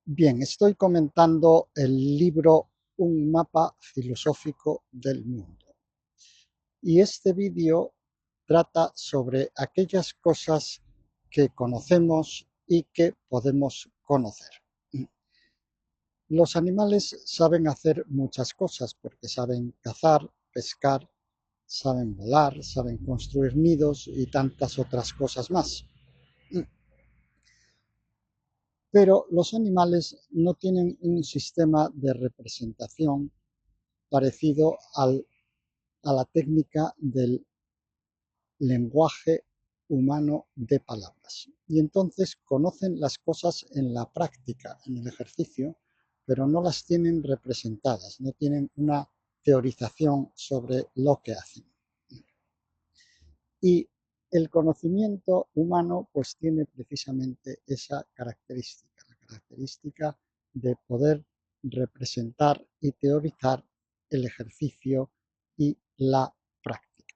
Bien, estoy comentando el libro Un mapa filosófico del mundo. Y este vídeo trata sobre aquellas cosas que conocemos y que podemos conocer. Los animales saben hacer muchas cosas porque saben cazar, pescar, saben volar, saben construir nidos y tantas otras cosas más. Pero los animales no tienen un sistema de representación parecido a la técnica del lenguaje humano de palabras. Y entonces conocen las cosas en la práctica, en el ejercicio, pero no las tienen representadas, no tienen una teorización sobre lo que hacen. Y el conocimiento humano pues tiene precisamente esa característica, la característica de poder representar y teorizar el ejercicio y la práctica.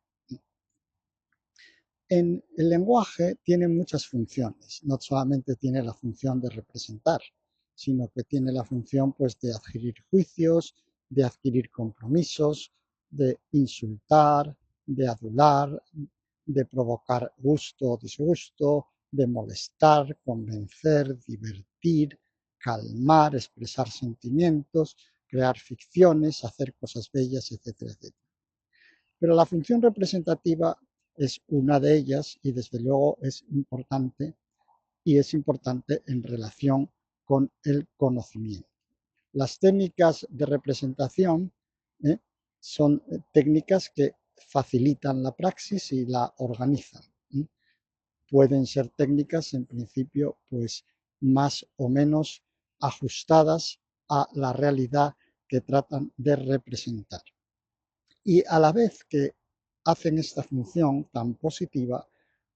En el lenguaje tiene muchas funciones, no solamente tiene la función de representar, sino que tiene la función pues, de adquirir juicios, de adquirir compromisos, de insultar, de adular, de provocar gusto o disgusto, de molestar, convencer, divertir, calmar, expresar sentimientos, crear ficciones, hacer cosas bellas, etcétera, etcétera. Pero la función representativa es una de ellas y desde luego es importante y es importante en relación con el conocimiento. Las técnicas de representación ¿eh? son técnicas que facilitan la praxis y la organizan. Pueden ser técnicas en principio pues más o menos ajustadas a la realidad que tratan de representar. Y a la vez que hacen esta función tan positiva,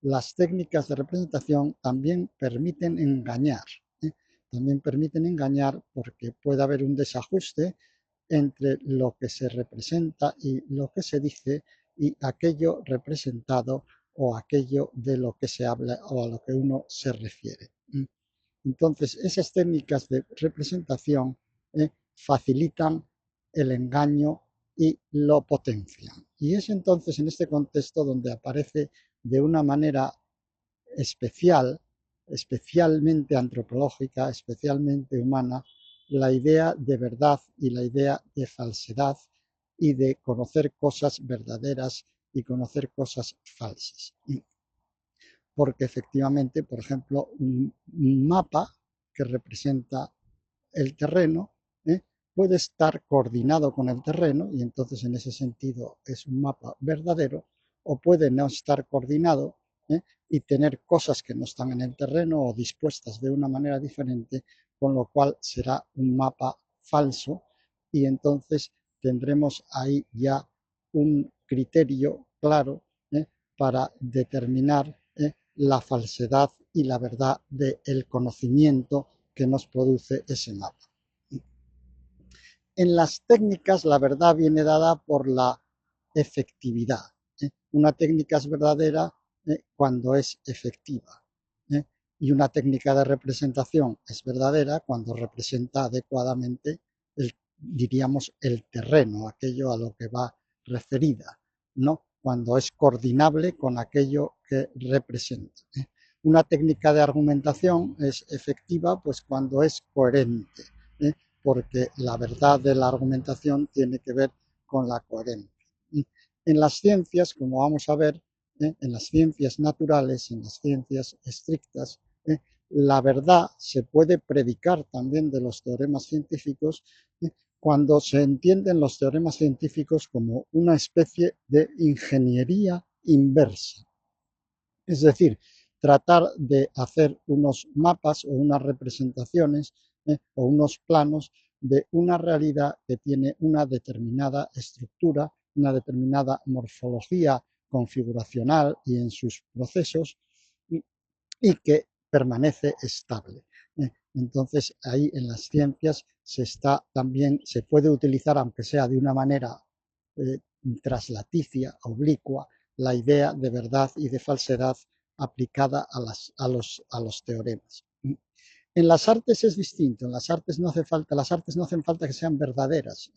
las técnicas de representación también permiten engañar. ¿eh? También permiten engañar porque puede haber un desajuste entre lo que se representa y lo que se dice y aquello representado o aquello de lo que se habla o a lo que uno se refiere. Entonces, esas técnicas de representación facilitan el engaño y lo potencian. Y es entonces en este contexto donde aparece de una manera especial, especialmente antropológica, especialmente humana, la idea de verdad y la idea de falsedad y de conocer cosas verdaderas y conocer cosas falsas. Porque efectivamente, por ejemplo, un mapa que representa el terreno ¿eh? puede estar coordinado con el terreno y entonces en ese sentido es un mapa verdadero, o puede no estar coordinado y tener cosas que no están en el terreno o dispuestas de una manera diferente, con lo cual será un mapa falso y entonces tendremos ahí ya un criterio claro para determinar la falsedad y la verdad del conocimiento que nos produce ese mapa. En las técnicas la verdad viene dada por la efectividad. Una técnica es verdadera cuando es efectiva. Y una técnica de representación es verdadera cuando representa adecuadamente, diríamos, el terreno, aquello a lo que va referida, ¿no? Cuando es coordinable con aquello que representa. Una técnica de argumentación es efectiva pues cuando es coherente, ¿eh? porque la verdad de la argumentación tiene que ver con la coherencia. En las ciencias, como vamos a ver, en las ciencias naturales, en las ciencias estrictas, la verdad se puede predicar también de los teoremas científicos cuando se entienden los teoremas científicos como una especie de ingeniería inversa. Es decir, tratar de hacer unos mapas o unas representaciones o unos planos de una realidad que tiene una determinada estructura, una determinada morfología configuracional y en sus procesos y que permanece estable. Entonces, ahí en las ciencias también se puede utilizar, aunque sea de una manera traslaticia, oblicua, la idea de verdad y de falsedad aplicada a los teoremas. En las artes es distinto, en las artes no hacen falta que sean verdaderas,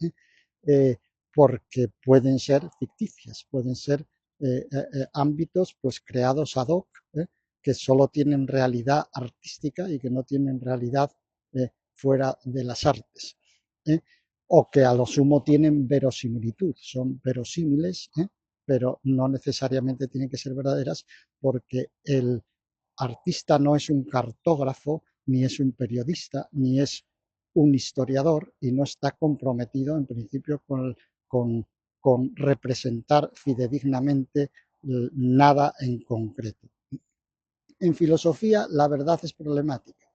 porque pueden ser ficticias, pueden ser ámbitos pues creados ad hoc, que solo tienen realidad artística y que no tienen realidad fuera de las artes, ¿eh? O que a lo sumo tienen verosimilitud, son verosímiles, pero no necesariamente tienen que ser verdaderas, porque el artista no es un cartógrafo, ni es un periodista, ni es un historiador y no está comprometido en principio con, con representar fidedignamente nada en concreto. En filosofía la verdad es problemática.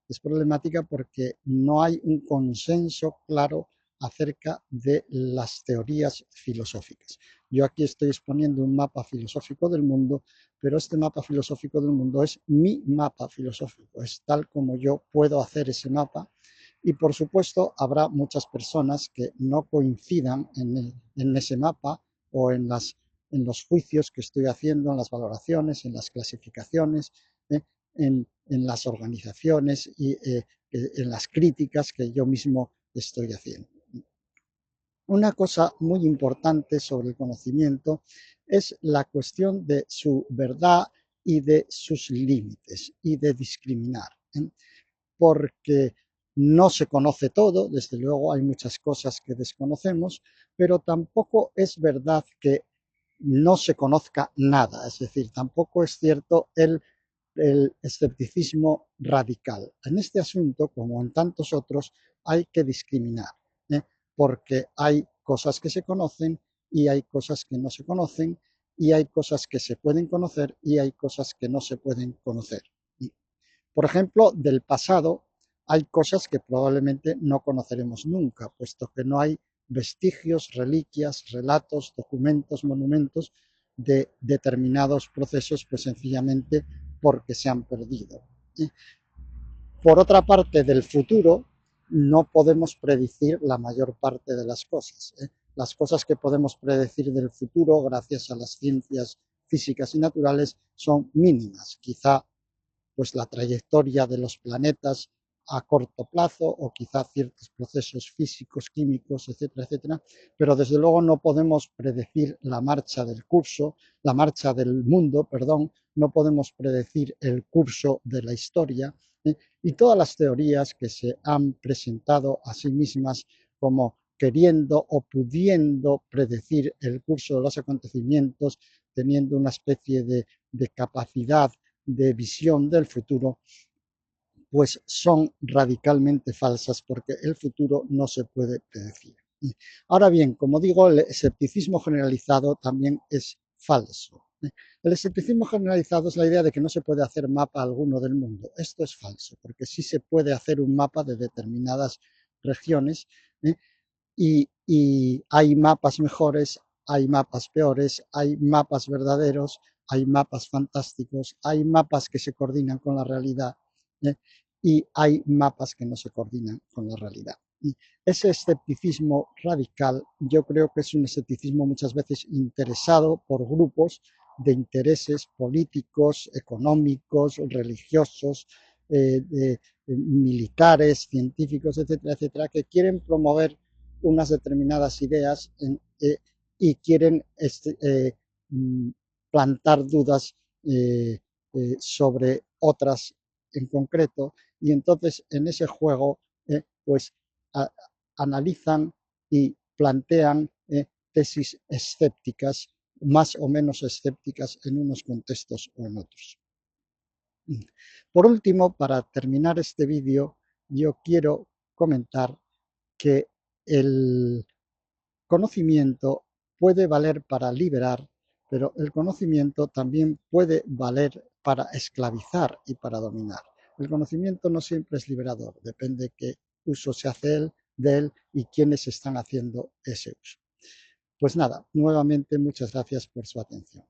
Es problemática porque no hay un consenso claro acerca de las teorías filosóficas. Yo aquí estoy exponiendo un mapa filosófico del mundo, pero este mapa filosófico del mundo es mi mapa filosófico, es tal como yo puedo hacer ese mapa y por supuesto habrá muchas personas que no coincidan en ese mapa o en los juicios que estoy haciendo, en las valoraciones, en las clasificaciones, en las organizaciones y en las críticas que yo mismo estoy haciendo. Una cosa muy importante sobre el conocimiento es la cuestión de su verdad y de sus límites y de discriminar, porque no se conoce todo, desde luego hay muchas cosas que desconocemos, pero tampoco es verdad que no se conozca nada, es decir, tampoco es cierto el escepticismo radical. En este asunto, como en tantos otros, hay que discriminar, ¿eh? Porque hay cosas que se conocen y hay cosas que no se conocen y hay cosas que se pueden conocer y hay cosas que no se pueden conocer. Por ejemplo, del pasado hay cosas que probablemente no conoceremos nunca, puesto que no hay vestigios, reliquias, relatos, documentos, monumentos de determinados procesos, pues sencillamente porque se han perdido. Por otra parte, del futuro no podemos predecir la mayor parte de las cosas. Las cosas que podemos predecir del futuro, gracias a las ciencias físicas y naturales, son mínimas. Quizá pues la trayectoria de los planetas a corto plazo o quizá ciertos procesos físicos, químicos, etcétera, etcétera, pero desde luego no podemos predecir la marcha del curso, la marcha del mundo, perdón, no podemos predecir el curso de la historia, y todas las teorías que se han presentado a sí mismas como queriendo o pudiendo predecir el curso de los acontecimientos, teniendo una especie de capacidad de visión del futuro, pues son radicalmente falsas porque el futuro no se puede predecir. Ahora bien, como digo, el escepticismo generalizado también es falso. El escepticismo generalizado es la idea de que no se puede hacer mapa alguno del mundo. Esto es falso, porque sí se puede hacer un mapa de determinadas regiones, y hay mapas mejores, hay mapas peores, hay mapas verdaderos, hay mapas fantásticos, hay mapas que se coordinan con la realidad, ¿eh? Y hay mapas que no se coordinan con la realidad. Y ese escepticismo radical yo creo que es un escepticismo muchas veces interesado por grupos de intereses políticos, económicos, religiosos, militares, científicos, etcétera, etcétera, que quieren promover unas determinadas ideas y quieren plantar dudas sobre otras en concreto, y entonces en ese juego pues a, analizan y plantean tesis escépticas, más o menos escépticas en unos contextos o en otros. Por último, para terminar este vídeo, yo quiero comentar que el conocimiento puede valer para liberar, pero el conocimiento también puede valer para esclavizar y para dominar. El conocimiento no siempre es liberador, depende qué uso se hace de él y quiénes están haciendo ese uso. Pues nada, nuevamente muchas gracias por su atención.